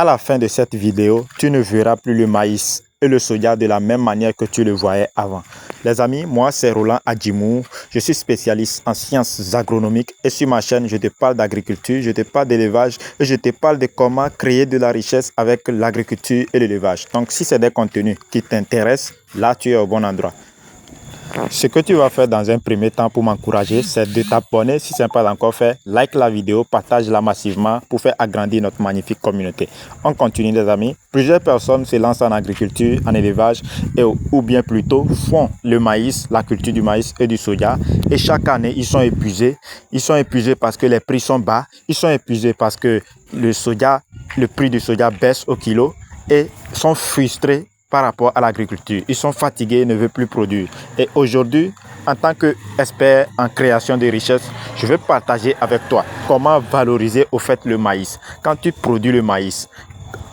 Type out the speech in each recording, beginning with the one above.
À la fin de cette vidéo, tu ne verras plus le maïs et le soja de la même manière que tu le voyais avant. Les amis, moi c'est Roland Adjimou, je suis spécialiste en sciences agronomiques et sur ma chaîne, je te parle d'agriculture, je te parle d'élevage et je te parle de comment créer de la richesse avec l'agriculture et l'élevage. Donc si c'est des contenus qui t'intéressent, là tu es au bon endroit. Ce que tu vas faire dans un premier temps pour m'encourager, c'est de t'abonner si ce n'est pas encore fait. Like la vidéo, partage-la massivement pour faire agrandir notre magnifique communauté. On continue les amis. Plusieurs personnes se lancent en agriculture, en élevage ou bien plutôt font le maïs, la culture du maïs et du soja. Et chaque année, ils sont épuisés. Ils sont épuisés parce que les prix sont bas. Ils sont épuisés parce que le prix du soja baisse au kilo et sont frustrés par rapport à l'agriculture. Ils sont fatigués, ne veulent plus produire. Et aujourd'hui, en tant qu'expert en création de richesses, je vais partager avec toi comment valoriser au fait le maïs. Quand tu produis le maïs,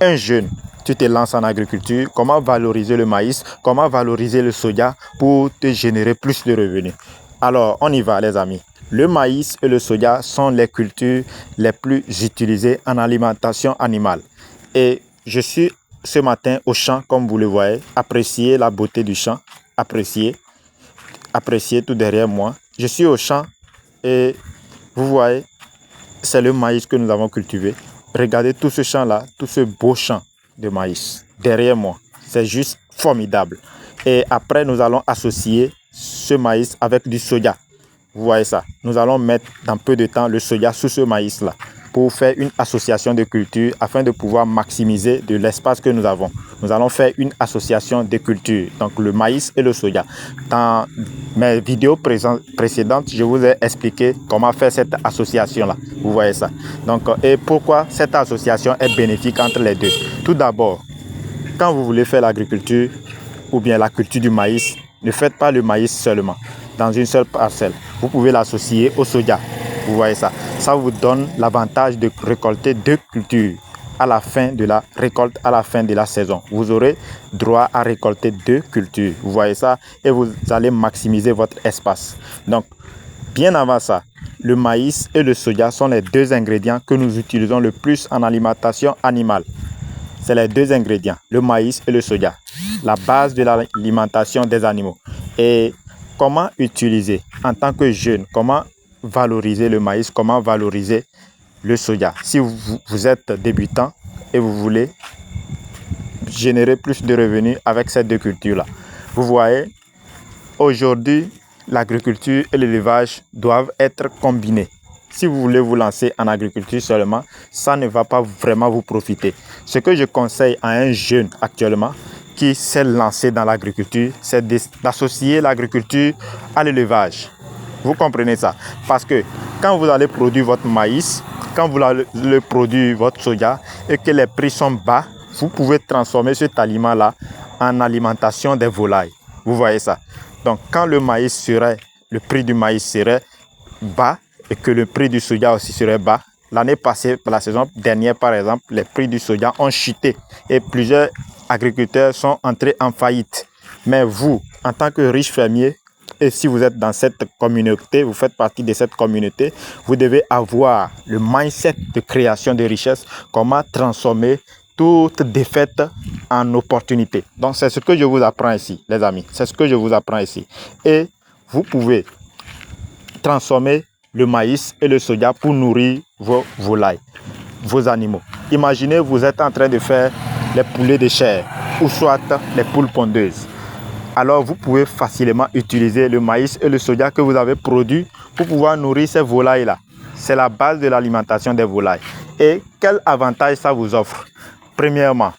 un jeune, tu te lances en agriculture, comment valoriser le maïs, comment valoriser le soja pour te générer plus de revenus. Alors, on y va les amis. Le maïs et le soja sont les cultures les plus utilisées en alimentation animale. Et je suis ce matin au champ, comme vous le voyez, appréciez la beauté du champ, appréciez tout derrière moi. Je suis au champ et vous voyez, c'est le maïs que nous avons cultivé. Regardez tout ce champ-là, tout ce beau champ de maïs derrière moi. C'est juste formidable. Et après, nous allons associer ce maïs avec du soja. Vous voyez ça. Nous allons mettre dans peu de temps le soja sous ce maïs-là pour faire une association de cultures afin de pouvoir maximiser de l'espace que nous avons. Nous allons faire une association de cultures, donc le maïs et le soja. Dans mes vidéos précédentes, je vous ai expliqué comment faire cette association-là. Vous voyez ça. Donc, et pourquoi cette association est bénéfique entre les deux. Tout d'abord, quand vous voulez faire l'agriculture ou bien la culture du maïs, ne faites pas le maïs seulement dans une seule parcelle. Vous pouvez l'associer au soja. Vous voyez ça. Ça vous donne l'avantage de récolter deux cultures à la fin de la récolte, à la fin de la saison. Vous aurez droit à récolter deux cultures. Vous voyez ça. Et vous allez maximiser votre espace. Donc, bien avant ça, le maïs et le soja sont les deux ingrédients que nous utilisons le plus en alimentation animale. C'est les deux ingrédients, le maïs et le soja. La base de l'alimentation des animaux. Et comment utiliser en tant que jeune, comment valoriser le maïs, comment valoriser le soja. Si vous êtes débutant et vous voulez générer plus de revenus avec ces deux cultures-là. Vous voyez, aujourd'hui, l'agriculture et l'élevage doivent être combinés. Si vous voulez vous lancer en agriculture seulement, ça ne va pas vraiment vous profiter. Ce que je conseille à un jeune actuellement qui s'est lancé dans l'agriculture, c'est d'associer l'agriculture à l'élevage. Vous comprenez ça? Parce que quand vous allez produire votre maïs, quand vous allez produire votre soja et que les prix sont bas, vous pouvez transformer cet aliment-là en alimentation des volailles. Vous voyez ça? Donc, quand le prix du maïs serait bas et que le prix du soja aussi serait bas, l'année passée, la saison dernière par exemple, les prix du soja ont chuté et plusieurs agriculteurs sont entrés en faillite. Mais vous, en tant que riche fermier, et si vous êtes dans cette communauté, vous faites partie de cette communauté, vous devez avoir le mindset de création de richesse, comment transformer toute défaite en opportunité. Donc c'est ce que je vous apprends ici, les amis. C'est ce que je vous apprends ici. Et vous pouvez transformer le maïs et le soja pour nourrir vos volailles, vos animaux. Imaginez, vous êtes en train de faire les poulets de chair ou soit les poules pondeuses. Alors vous pouvez facilement utiliser le maïs et le soja que vous avez produit pour pouvoir nourrir ces volailles-là. C'est la base de l'alimentation des volailles. Et quel avantage ça vous offre? Premièrement,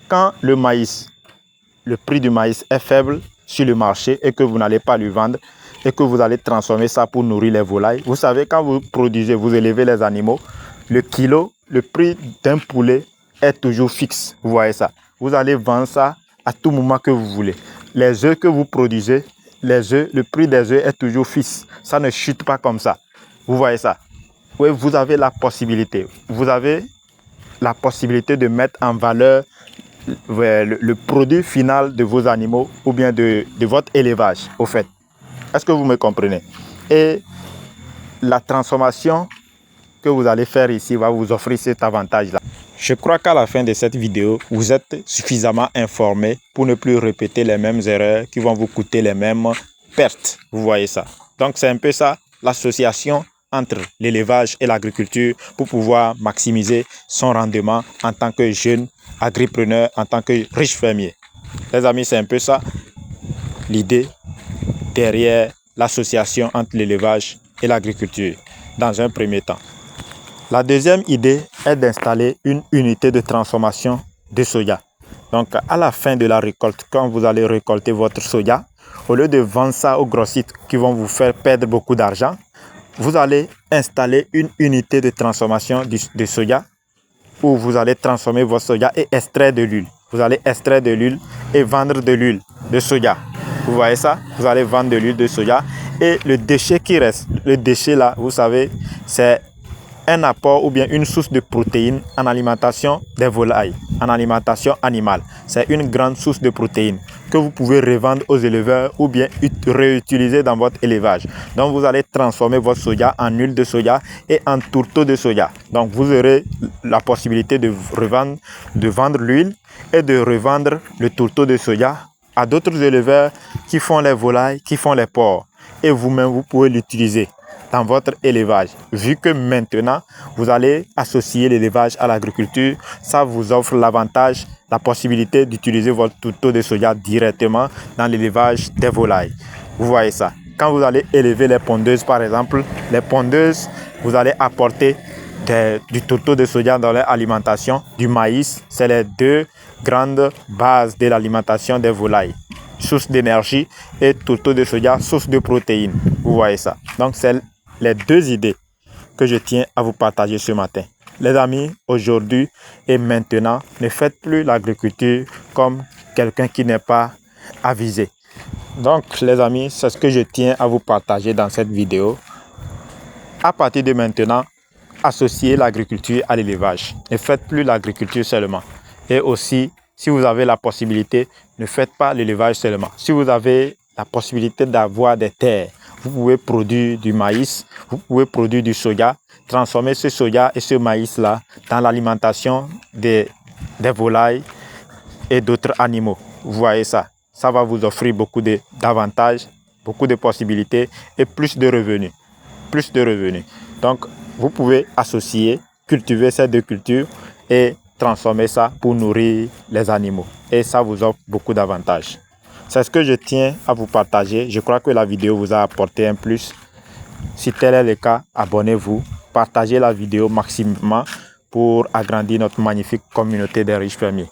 quand le prix du maïs est faible sur le marché et que vous n'allez pas le vendre et que vous allez transformer ça pour nourrir les volailles, vous savez, quand vous produisez, vous élevez les animaux, le prix d'un poulet est toujours fixe. Vous voyez ça. Vous allez vendre ça à tout moment que vous voulez. Les œufs que vous produisez, le prix des œufs est toujours fixe. Ça ne chute pas comme ça. Vous voyez ça. Oui, vous avez la possibilité. Vous avez la possibilité de mettre en valeur le produit final de vos animaux ou bien de votre élevage, au fait. Est-ce que vous me comprenez? Et la transformation que vous allez faire ici va vous offrir cet avantage-là. Je crois qu'à la fin de cette vidéo, vous êtes suffisamment informés pour ne plus répéter les mêmes erreurs qui vont vous coûter les mêmes pertes. Vous voyez ça. Donc c'est un peu ça, l'association entre l'élevage et l'agriculture pour pouvoir maximiser son rendement en tant que jeune agripreneur, en tant que riche fermier. Les amis, c'est un peu ça l'idée derrière l'association entre l'élevage et l'agriculture dans un premier temps. La deuxième idée est d'installer une unité de transformation de soja. Donc à la fin de la récolte, quand vous allez récolter votre soja, au lieu de vendre ça aux grossistes qui vont vous faire perdre beaucoup d'argent, vous allez installer une unité de transformation de soja où vous allez transformer votre soja et extraire de l'huile. Vous allez extraire de l'huile et vendre de l'huile de soja. Vous voyez ça? Vous allez vendre de l'huile de soja et le déchet qui reste, le déchet là, vous savez, c'est un apport ou bien une source de protéines en alimentation des volailles, en alimentation animale. C'est une grande source de protéines que vous pouvez revendre aux éleveurs ou bien réutiliser dans votre élevage. Donc vous allez transformer votre soja en huile de soja et en tourteau de soja. Donc vous aurez la possibilité de vendre l'huile et de revendre le tourteau de soja à d'autres éleveurs qui font les volailles, qui font les porcs. Et vous-même, vous pouvez l'utiliser dans votre élevage. Vu que maintenant, vous allez associer l'élevage à l'agriculture, ça vous offre l'avantage, la possibilité d'utiliser votre tourteau de soja directement dans l'élevage des volailles. Vous voyez ça. Quand vous allez élever les pondeuses, par exemple, les pondeuses, vous allez apporter du tourteau de soja dans leur alimentation, du maïs. C'est les deux grandes bases de l'alimentation des volailles. Source d'énergie et tourteau de soja, source de protéines. Vous voyez ça. Donc, c'est les deux idées que je tiens à vous partager ce matin. Les amis, aujourd'hui et maintenant, ne faites plus l'agriculture comme quelqu'un qui n'est pas avisé. Donc, les amis, c'est ce que je tiens à vous partager dans cette vidéo. À partir de maintenant, associez l'agriculture à l'élevage. Ne faites plus l'agriculture seulement. Et aussi, si vous avez la possibilité, ne faites pas l'élevage seulement. Si vous avez la possibilité d'avoir des terres, vous pouvez produire du maïs, vous pouvez produire du soja, transformer ce soja et ce maïs-là dans l'alimentation des volailles et d'autres animaux. Vous voyez ça. Ça va vous offrir beaucoup d'avantages, beaucoup de possibilités et plus de revenus. Plus de revenus. Donc, vous pouvez associer, cultiver ces deux cultures et transformer ça pour nourrir les animaux. Et ça vous offre beaucoup d'avantages. C'est ce que je tiens à vous partager. Je crois que la vidéo vous a apporté un plus. Si tel est le cas, abonnez-vous. Partagez la vidéo maximum pour agrandir notre magnifique communauté des riches fermiers.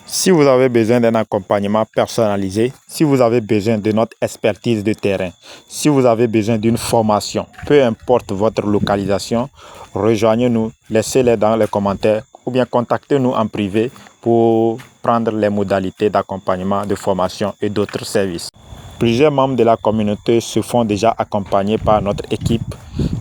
Si vous avez besoin d'un accompagnement personnalisé, si vous avez besoin de notre expertise de terrain, si vous avez besoin d'une formation, peu importe votre localisation, rejoignez-nous, laissez-les dans les commentaires ou bien contactez-nous en privé pour prendre les modalités d'accompagnement, de formation et d'autres services. Plusieurs membres de la communauté se font déjà accompagner par notre équipe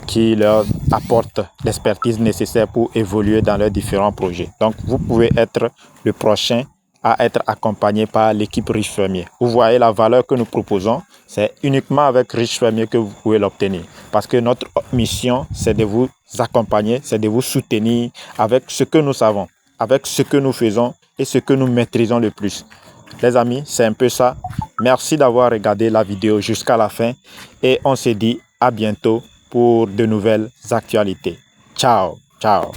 qui leur apporte l'expertise nécessaire pour évoluer dans leurs différents projets. Donc, vous pouvez être le prochain à être accompagné par l'équipe Riche Fermier. Vous voyez la valeur que nous proposons, c'est uniquement avec Riche Fermier que vous pouvez l'obtenir. Parce que notre mission, c'est de vous accompagner, c'est de vous soutenir avec ce que nous savons, avec ce que nous faisons et ce que nous maîtrisons le plus. Les amis, c'est un peu ça. Merci d'avoir regardé la vidéo jusqu'à la fin et on se dit à bientôt pour de nouvelles actualités. Ciao, ciao.